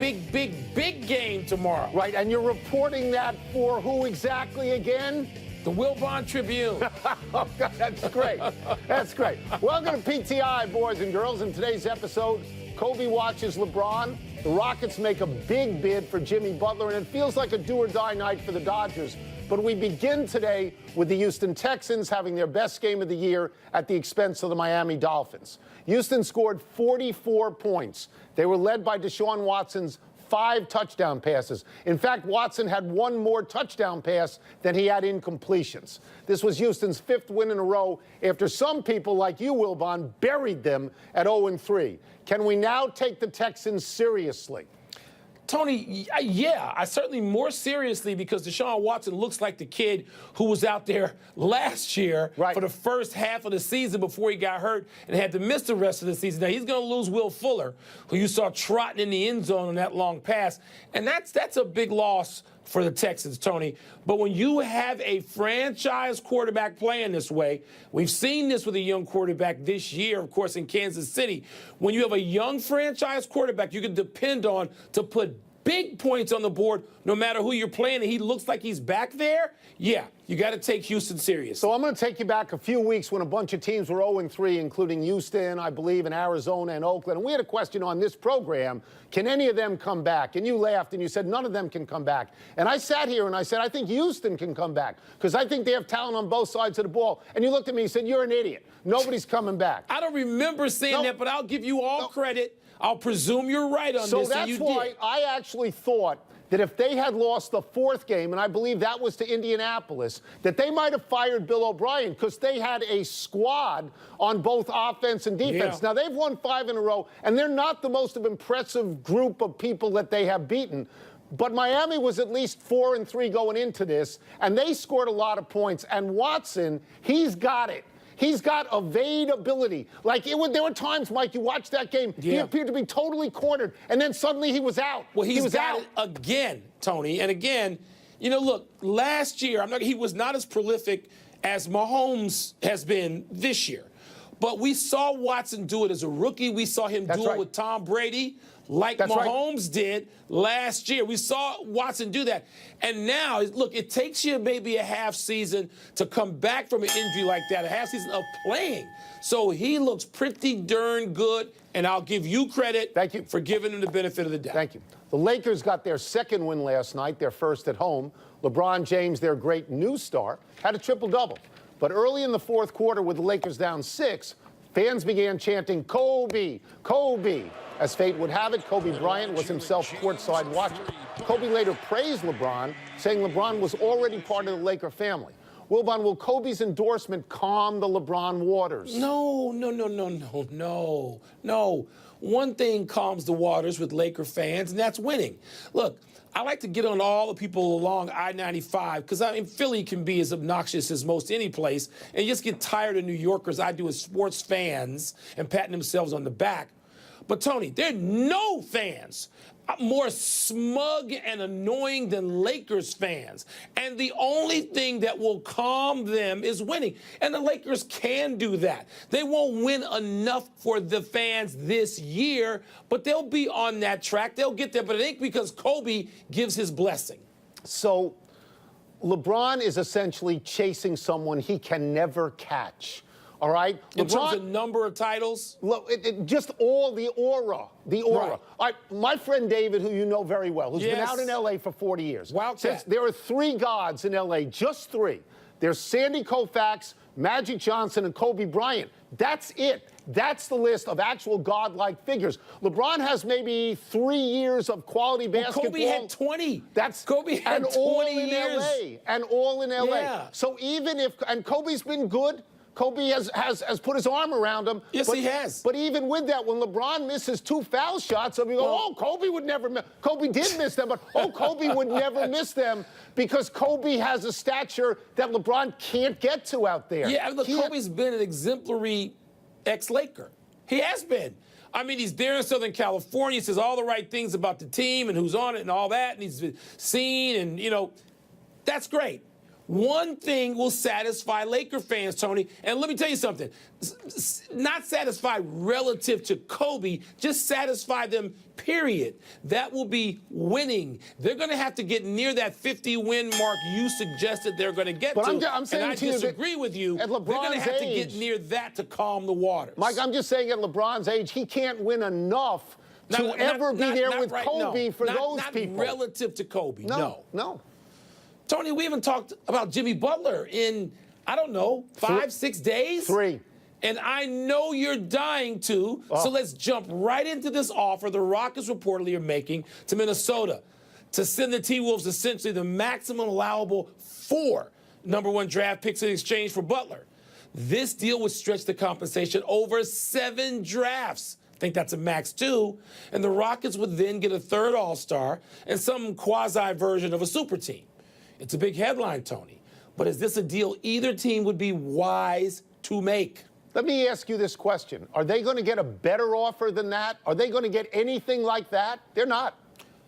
Big game tomorrow. Right, and you're reporting that for who exactly again? The Wilbon Tribune. Oh, God, that's great. That's great. Welcome to PTI, boys and girls. In today's episode, Kobe watches LeBron. The Rockets make a big bid for Jimmy Butler, and it feels like a do-or-die night for the Dodgers. But we begin today with the Houston Texans having their best game of the year at the expense of the Miami Dolphins. Houston scored 44 points. They were led by Deshaun Watson's 5 touchdown passes. In fact, Watson had 1 more touchdown pass than he had incompletions. This was Houston's 5th win in a row after some people like you, Wilbon, buried them at 0-3. Can we now take the Texans seriously? Tony, yeah, I certainly more seriously because Deshaun Watson looks like the kid who was out there last year for the first half of the season before he got hurt and had to miss the rest of the season. Now, he's going to lose Will Fuller, who you saw trotting in the end zone on that long pass, and that's a big loss for the Texans, Tony. But when you have a franchise quarterback playing this way, we've seen this with a young quarterback this year, of course, in Kansas City. When you have a young franchise quarterback you can depend on to put big points on the board no matter who you're playing, and he looks like he's back there, yeah, you got to take Houston serious. So I'm going to take you back a few weeks when a bunch of teams were 0-3, including Houston, I believe, and Arizona and Oakland. And we had a question on this program, can any of them come back? And you laughed and you said none of them can come back. And I sat here and I said, I think Houston can come back because I think they have talent on both sides of the ball. And you looked at me and said, you're an idiot. Nobody's coming back. I don't remember saying that, but I'll give you all credit. I'll presume you're right on this. So that's why I actually thought that if they had lost the 4th game, and I believe that was to Indianapolis, that they might have fired Bill O'Brien because they had a squad on both offense and defense. Yeah. Now, they've won 5 in a row, and they're not the most impressive group of people that they have beaten. But Miami was at least 4-3 going into this, and they scored a lot of points. And Watson, he's got it. He's got evade ability. Like, there were times, Mike, you watched that game, he appeared to be totally cornered, and then suddenly he was out. Well, he was got it again, Tony. And again, you know, look, last year, he was not as prolific as Mahomes has been this year. But we saw Watson do it as a rookie. We saw him do it with Tom Brady like Mahomes did last year. We saw Watson do that. And now, look, it takes you maybe a half season to come back from an injury like that, a half season of playing. So he looks pretty darn good, and I'll give you credit for giving him the benefit of the doubt. Thank you. The Lakers got their 2nd win last night, their 1st at home. LeBron James, their great new star, had a triple-double. But early in the 4th quarter, with the Lakers down 6, fans began chanting, Kobe, Kobe. As fate would have it, Kobe Bryant was himself courtside watching. Kobe later praised LeBron, saying LeBron was already part of the Laker family. Wilbon, will Kobe's endorsement calm the LeBron waters? No. One thing calms the waters with Laker fans, and that's winning. Look, I like to get on all the people along I-95 because, Philly can be as obnoxious as most any place, and you just get tired of New Yorkers I do as sports fans and patting themselves on the back. But, Tony, there are no fans more smug and annoying than Lakers fans. And the only thing that will calm them is winning. And the Lakers can do that. They won't win enough for the fans this year, but they'll be on that track. They'll get there. But I think because Kobe gives his blessing. So LeBron is essentially chasing someone he can never catch. All right? In terms of number of titles? Just all the aura. The aura. Right. All right, my friend David, who you know very well, who's been out in L.A. for 40 years, says there are 3 gods in L.A., just 3. There's Sandy Koufax, Magic Johnson, and Kobe Bryant. That's it. That's the list of actual godlike figures. LeBron has maybe 3 years of quality basketball. Kobe had 20. Kobe had and 20 all in years. L.A. And all in L.A. Yeah. So even if, and Kobe's been good. Kobe has put his arm around him. Yes, he has. But even with that, when LeBron misses 2 foul shots, we go, Kobe would never miss. Kobe did miss them, but, Kobe would never miss them because Kobe has a stature that LeBron can't get to out there. Yeah, look, Kobe's been an exemplary ex-Laker. He has been. He's there in Southern California. He says all the right things about the team and who's on it and all that, and he's been seen, and, that's great. One thing will satisfy Laker fans, Tony. And let me tell you something. Not satisfy relative to Kobe, just satisfy them, period. That will be winning. They're going to have to get near that 50-win mark you suggested they're going to get but to. I'm saying and I to you disagree with you. At LeBron's they're going to have to age, get near that to calm the waters. Mike, I'm just saying at LeBron's age, he can't win enough to ever be there with right, Kobe for those not people. Relative to Kobe, no. Tony, we haven't talked about Jimmy Butler in, I don't know, 5-6 days? 3. And I know you're dying to, so let's jump right into this offer the Rockets reportedly are making to Minnesota to send the T-Wolves essentially the maximum allowable 4 #1 draft picks in exchange for Butler. This deal would stretch the compensation over 7 drafts. I think that's a max 2. And the Rockets would then get a 3rd All-Star and some quasi-version of a super team. It's a big headline, Tony. But is this a deal either team would be wise to make? Let me ask you this question. Are they going to get a better offer than that? Are they going to get anything like that? They're not.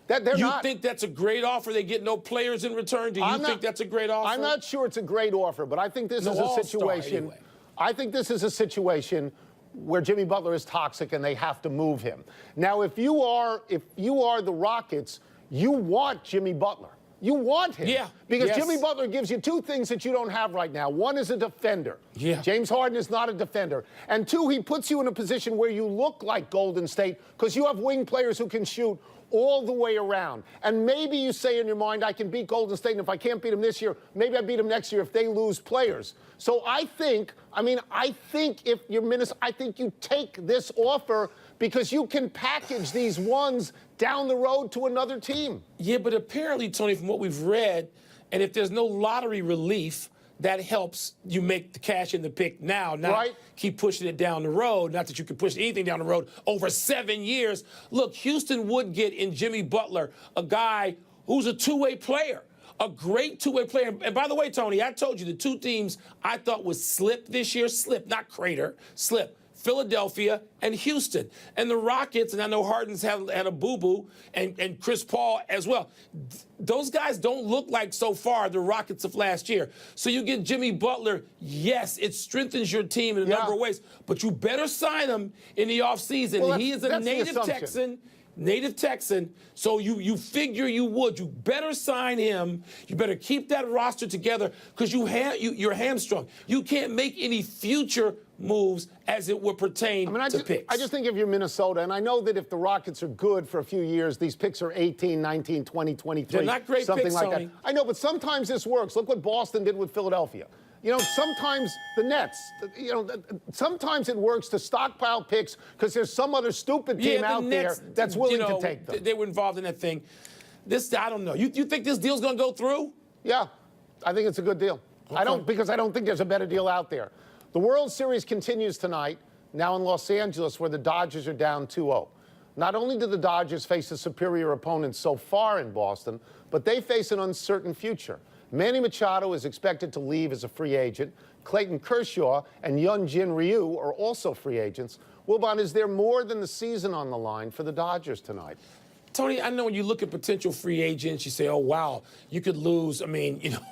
They're not. You think that's a great offer? They get no players in return? Do you think that's a great offer? I'm not sure it's a great offer, but I think this is a situation. Anyway. I think this is a situation where Jimmy Butler is toxic and they have to move him. Now, if you are the Rockets, you want Jimmy Butler. You want him. Yeah. Because Jimmy Butler gives you 2 things that you don't have right now. One is a defender. Yeah. James Harden is not a defender. And 2, he puts you in a position where you look like Golden State because you have wing players who can shoot all the way around. And maybe you say in your mind, I can beat Golden State, and if I can't beat them this year, maybe I beat them next year if they lose players. So I think if you're Minnesota, I think you take this offer because you can package these ones down the road to another team. Yeah, but apparently, Tony, from what we've read, and if there's no lottery relief, that helps you make the cash in the pick now, not keep pushing it down the road. Not that you can push anything down the road over 7 years. Look, Houston would get in Jimmy Butler, a guy who's a two-way player, a great two-way player. And by the way, Tony, I told you the 2 teams I thought would slip this year, not crater, slip. Philadelphia and Houston. And the Rockets, and I know Harden's had a boo-boo, and Chris Paul as well. Those guys don't look like so far the Rockets of last year. So you get Jimmy Butler, yes, it strengthens your team in a number of ways, but you better sign him in the offseason. Well, he is a native Texan, so you figure you would. You better sign him. You better keep that roster together because you're hamstrung. You can't make any future moves as it would pertain to picks. I just think if you're Minnesota, and I know that if the Rockets are good for a few years, these picks are 18, 19, 20, 23. They're not great something picks, like Tony. that. I know, but sometimes this works. Look what Boston did with Philadelphia. You know, sometimes the Nets, sometimes it works to stockpile picks because there's some other stupid team out there that's willing to take them. They were involved in that thing. I don't know. You think this deal's going to go through? Yeah, I think it's a good deal. Okay. Because I don't think there's a better deal out there. The World Series continues tonight, now in Los Angeles, where the Dodgers are down 2-0. Not only do the Dodgers face a superior opponent so far in Boston, but they face an uncertain future. Manny Machado is expected to leave as a free agent. Clayton Kershaw and Hyun-Jin Ryu are also free agents. Wilbon, is there more than the season on the line for the Dodgers tonight? Tony, I know when you look at potential free agents, you say, oh, wow, you could lose,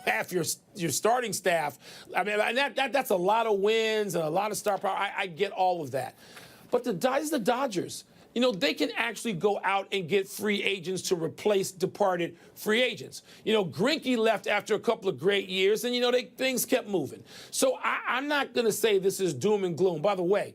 half your starting staff. That's a lot of wins and a lot of star power. I get all of that. But the Dodgers, they can actually go out and get free agents to replace departed free agents. Greinke left after a couple of great years, and, things kept moving. So I'm not going to say this is doom and gloom. By the way,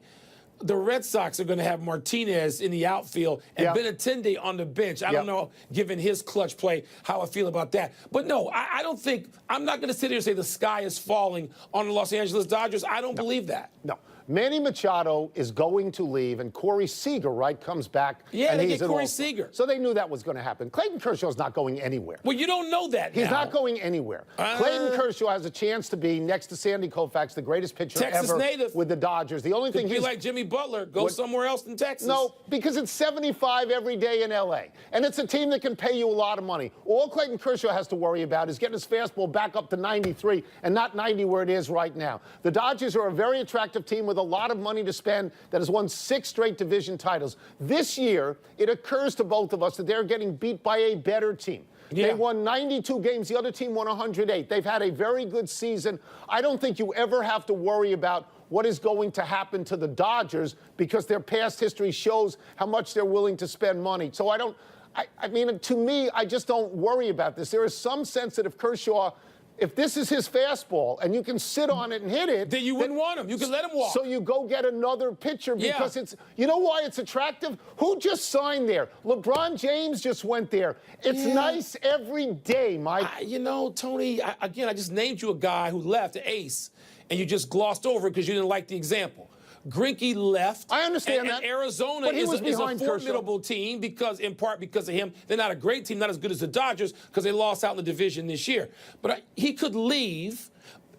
the Red Sox are going to have Martinez in the outfield and Benintendi on the bench. I don't know, given his clutch play, how I feel about that. But no, I don't think – I'm not going to sit here and say the sky is falling on the Los Angeles Dodgers. I don't believe that. No. Manny Machado is going to leave, and Corey Seager, comes back. Yeah, and they he's get Corey Seager. So they knew that was going to happen. Clayton Kershaw's not going anywhere. Well, you don't know that He's not going anywhere. Clayton Kershaw has a chance to be, next to Sandy Koufax, the greatest pitcher Texas ever native. with the Dodgers. The only thing he's like Jimmy Butler, go somewhere else in Texas. No, because it's 75 every day in L.A., and it's a team that can pay you a lot of money. All Clayton Kershaw has to worry about is getting his fastball back up to 93 and not 90 where it is right now. The Dodgers are a very attractive team with with a lot of money to spend that has won 6 straight division titles. This year, it occurs to both of us that they're getting beat by a better team. Yeah. They won 92 games. The other team won 108. They've had a very good season. I don't think you ever have to worry about what is going to happen to the Dodgers because their past history shows how much they're willing to spend money. So I mean, to me, I just don't worry about this. There is some sense that if Kershaw, if this is his fastball and you can sit on it and hit it, then you wouldn't want him. You can let him walk. So you go get another pitcher because it's, you know why it's attractive? Who just signed there? LeBron James just went there. It's nice every day, Mike. You know, Tony, I just named you a guy who left, an ace, and you just glossed over it because you didn't like the example. Greinke left. I understand that. And Arizona is a formidable team because, in part, because of him. They're not a great team, not as good as the Dodgers because they lost out in the division this year. But he could leave,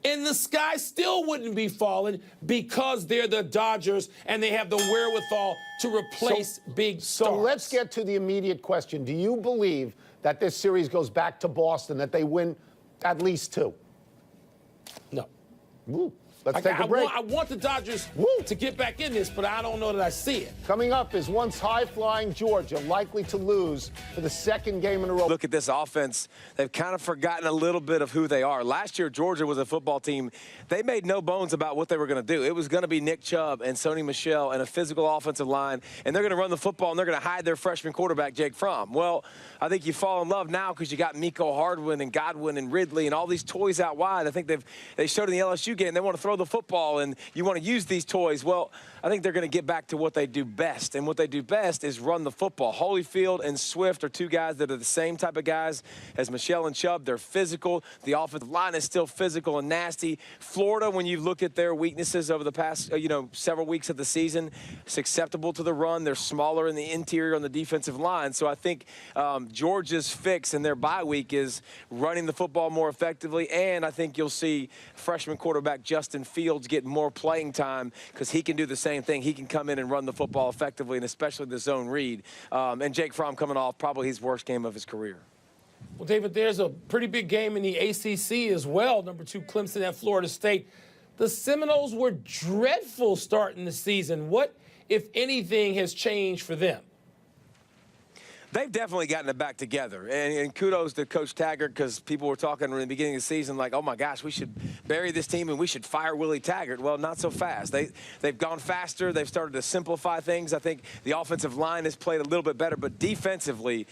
and the sky still wouldn't be falling because they're the Dodgers and they have the wherewithal to replace big stars. So let's get to the immediate question. Do you believe that this series goes back to Boston, that they win at least 2? No. Ooh. Let's take a break. I want the Dodgers to get back in this, but I don't know that I see it. Coming up is once high-flying Georgia likely to lose for the second game in a row. Look at this offense. They've kind of forgotten a little bit of who they are. Last year, Georgia was a football team. They made no bones about what they were going to do. It was going to be Nick Chubb and Sony Michel and a physical offensive line, and they're going to run the football, and they're going to hide their freshman quarterback, Jake Fromm. Well, I think you fall in love now because you got Miko Hardman and Godwin and Ridley and all these toys out wide. I think they showed in the LSU game they want to throw the football, and you want to use these toys. Well, I think they're going to get back to what they do best, and what they do best is run the football. Holyfield and Swift are 2 guys that are the same type of guys as Michel and Chubb. They're physical. The offensive line is still physical and nasty. Florida, when you look at their weaknesses over the past, several weeks of the season, it's acceptable to the run. They're smaller in the interior on the defensive line. So I think Georgia's fix in their bye week is running the football more effectively, and I think you'll see freshman quarterback Justin Fields get more playing time because he can do the same thing. He can come in and run the football effectively, and especially the zone read. And Jake Fromm coming off probably his worst game of his career. Well, David, there's a pretty big game in the ACC as well. Number 2, Clemson at Florida State. The Seminoles were dreadful starting the season. What, if anything, has changed for them? They've definitely gotten it back together, and kudos to Coach Taggart because people were talking in the beginning of the season like, oh, my gosh, we should bury this team and we should fire Willie Taggart. Well, not so fast. They've gone faster. They've started to simplify things. I think the offensive line has played a little bit better, but defensively,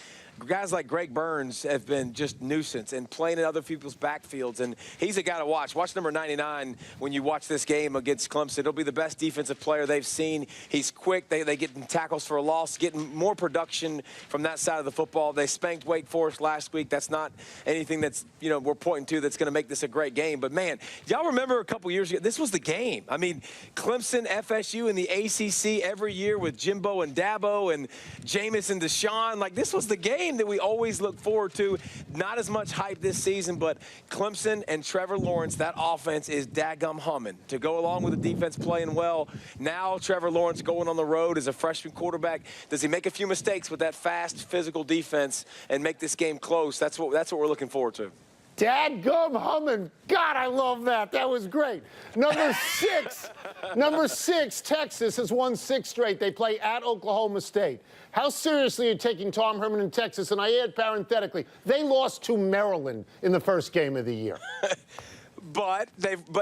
guys like Greg Burns have been just nuisance and playing in other people's backfields, and he's a guy to watch. Watch number 99 when you watch this game against Clemson. It'll be the best defensive player they've seen. He's quick. They get in tackles for a loss, getting more production from that side of the football. They spanked Wake Forest last week. That's not anything that's, we're pointing to that's going to make this a great game. But, man, y'all remember a couple years ago, this was the game. I mean, Clemson, FSU, and the ACC every year with Jimbo and Dabo and Jameis and Deshaun. Like, this was the game that we always look forward to. Not as much hype this season, but Clemson and Trevor Lawrence, that offense is daggum humming. To go along with the defense playing well, now Trevor Lawrence going on the road as a freshman quarterback. Does he make a few mistakes with that fast, physical defense and make this game close? That's what we're looking forward to. Dadgum humming. God, I love that. That was great. Number 6, Texas has won 6 straight. They play at Oklahoma State. How seriously are you taking Tom Herman in Texas? And I add parenthetically, they lost to Maryland in the first game of the year. But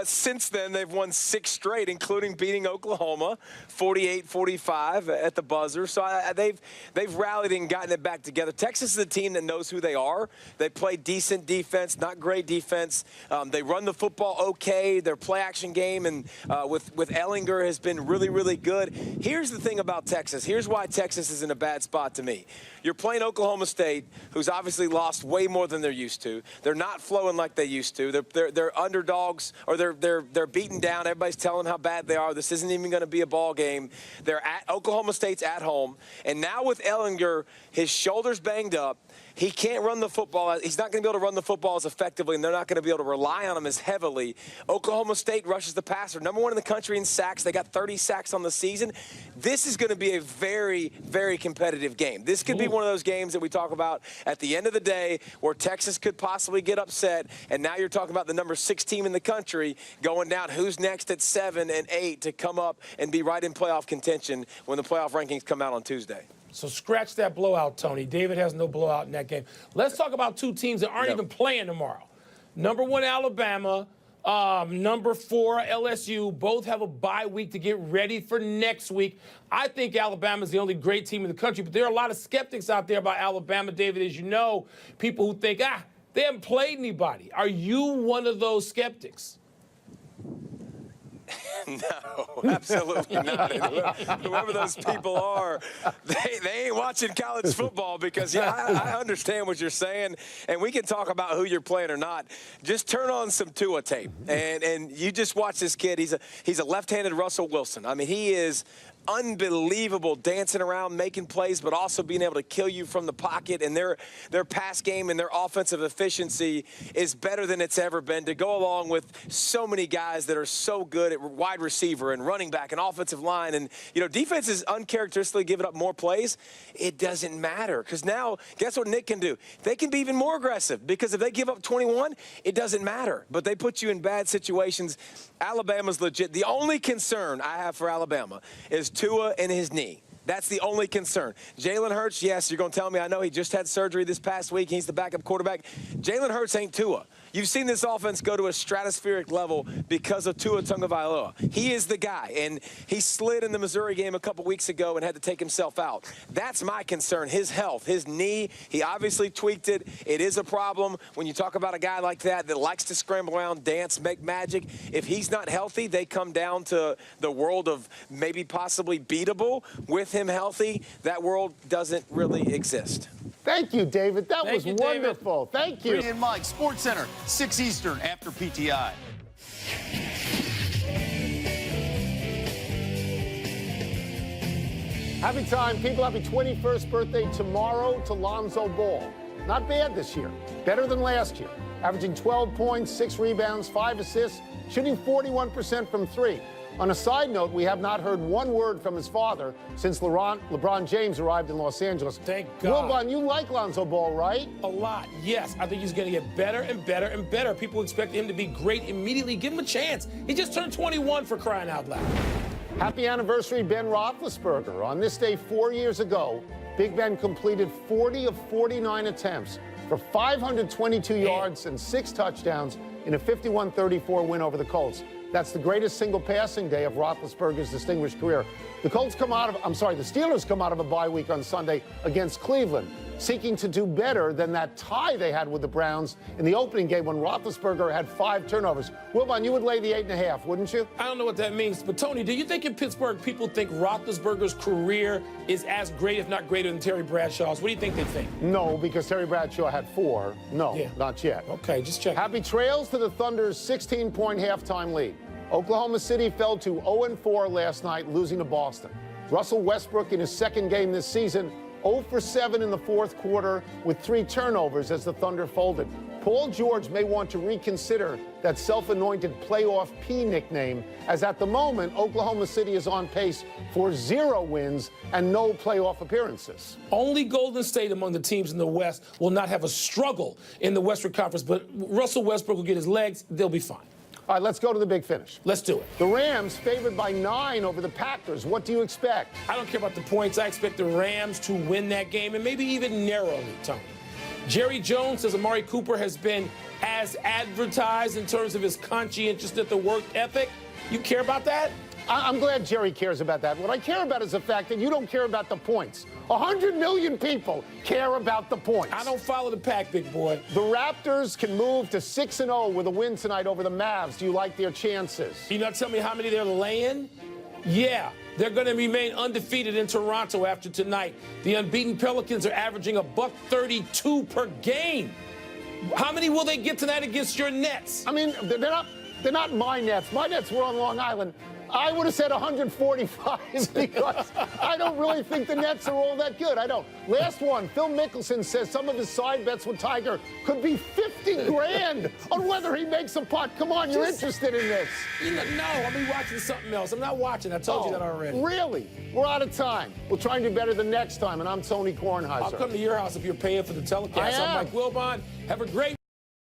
since then, they've won 6 straight, including beating Oklahoma 48-45 at the buzzer. So they've rallied and gotten it back together. Texas is a team that knows who they are. They play decent defense, not great defense. They run the football okay. Their play-action game and with Ellinger has been really, really good. Here's the thing about Texas. Here's why Texas is in a bad spot to me. You're playing Oklahoma State, who's obviously lost way more than they're used to. They're not flowing like they used to. They're underdogs, or they're beaten down. Everybody's telling them how bad they are. This isn't even going to be a ball game. They're at Oklahoma State's at home, and now with Ellinger, his shoulder's banged up. he can't run the football. He's not going to be able to run the football as effectively, and they're not going to be able to rely on him as heavily. Oklahoma State rushes the passer. #1 in the country in sacks. They got 30 sacks on the season. This is going to be a very, very competitive game. This could be one of those games that we talk about at the end of the day where Texas could possibly get upset, and now you're talking about the #6 team in the country going down who's next at 7 and 8 to come up and be right in playoff contention when the playoff rankings come out on Tuesday. So scratch that blowout, Tony. David has no blowout in that game. Let's talk about two teams that aren't even playing tomorrow. #1 Alabama, #4 LSU. Both have a bye week to get ready for next week. I think Alabama's the only great team in the country, but there are a lot of skeptics out there about Alabama, David, as you know, people who think, they haven't played anybody. Are you one of those skeptics? No, absolutely not. Whoever those people are, they ain't watching college football because, I understand what you're saying, and we can talk about who you're playing or not. Just turn on some Tua tape, and you just watch this kid. He's a left-handed Russell Wilson. I mean, he is unbelievable dancing around, making plays, but also being able to kill you from the pocket. And their pass game and their offensive efficiency is better than it's ever been, to go along with so many guys that are so good at wide receiver and running back and offensive line. And, defense is uncharacteristically giving up more plays. It doesn't matter, because now, guess what Nick can do? They can be even more aggressive, because if they give up 21, it doesn't matter. But they put you in bad situations. Alabama's legit. The only concern I have for Alabama is Tua and his knee. That's the only concern. Jalen Hurts, yes, you're going to tell me, I know he just had surgery this past week. He's the backup quarterback. Jalen Hurts ain't Tua. You've seen this offense go to a stratospheric level because of Tua Tagovailoa. He is the guy, and he slid in the Missouri game a couple weeks ago and had to take himself out. That's my concern, his health, his knee. He obviously tweaked it. It is a problem when you talk about a guy like that likes to scramble around, dance, make magic. If he's not healthy, they come down to the world of maybe possibly beatable. With him healthy, that world doesn't really exist. Thank you, David. That was wonderful. Thank you. Brady and Mike, Sports Center, 6 Eastern after PTI. Happy time, people. Happy 21st birthday tomorrow to Lonzo Ball. Not bad this year. Better than last year. Averaging 12 points, 6 rebounds, 5 assists, shooting 41% from 3. On a side note, we have not heard one word from his father since LeBron James arrived in Los Angeles. Thank God. Wilbon, you like Lonzo Ball, right? A lot, yes. I think he's going to get better and better and better. People expect him to be great immediately. Give him a chance. He just turned 21, for crying out loud. Happy anniversary, Ben Roethlisberger. On this day 4 years ago, Big Ben completed 40 of 49 attempts for 522 yards and 6 touchdowns in a 51-34 win over the Colts. That's the greatest single passing day of Roethlisberger's distinguished career. The Steelers come out of a bye week on Sunday against Cleveland, seeking to do better than that tie they had with the Browns in the opening game when Roethlisberger had 5 turnovers. Wilbon, you would lay the 8.5, wouldn't you? I don't know what that means, but Tony, do you think in Pittsburgh people think Roethlisberger's career is as great, if not greater, than Terry Bradshaw's? What do you think they think? No, because Terry Bradshaw had 4. No, not yet. Okay, just check. Happy trails to the Thunder's 16-point halftime lead. Oklahoma City fell to 0-4 last night, losing to Boston. Russell Westbrook, in his second game this season, 0 for 7 in the fourth quarter with 3 turnovers as the Thunder folded. Paul George may want to reconsider that self-anointed playoff P nickname, as at the moment, Oklahoma City is on pace for 0 wins and no playoff appearances. Only Golden State among the teams in the West will not have a struggle in the Western Conference, but Russell Westbrook will get his legs. They'll be fine. All right, let's go to the big finish. Let's do it. The Rams favored by 9 over the Packers. What do you expect? I don't care about the points. I expect the Rams to win that game, and maybe even narrowly, Tony. Jerry Jones says Amari Cooper has been as advertised in terms of his conscientiousness, the work ethic. You care about that? I'm glad Jerry cares about that. What I care about is the fact that you don't care about the points. 100 million people care about the points. I don't follow the pack, big boy. The Raptors can move to 6-0 with a win tonight over the Mavs. Do you like their chances? You not tell me how many they're laying? Yeah, they're going to remain undefeated in Toronto after tonight. The unbeaten Pelicans are averaging $132 per game. How many will they get tonight against your Nets? I mean, they're not my Nets. My Nets were on Long Island. I would have said 145 because I don't really think the Nets are all that good. I don't. Last one, Phil Mickelson says some of his side bets with Tiger could be 50 grand on whether he makes a putt. Come on, you're interested in this. No, I'm be watching something else. I'm not watching. I told you that already. Really? We're out of time. We'll try and do better the next time, and I'm Tony Kornheiser. I'll come to your house if you're paying for the telecast. I'm Mike Wilbon. Have a great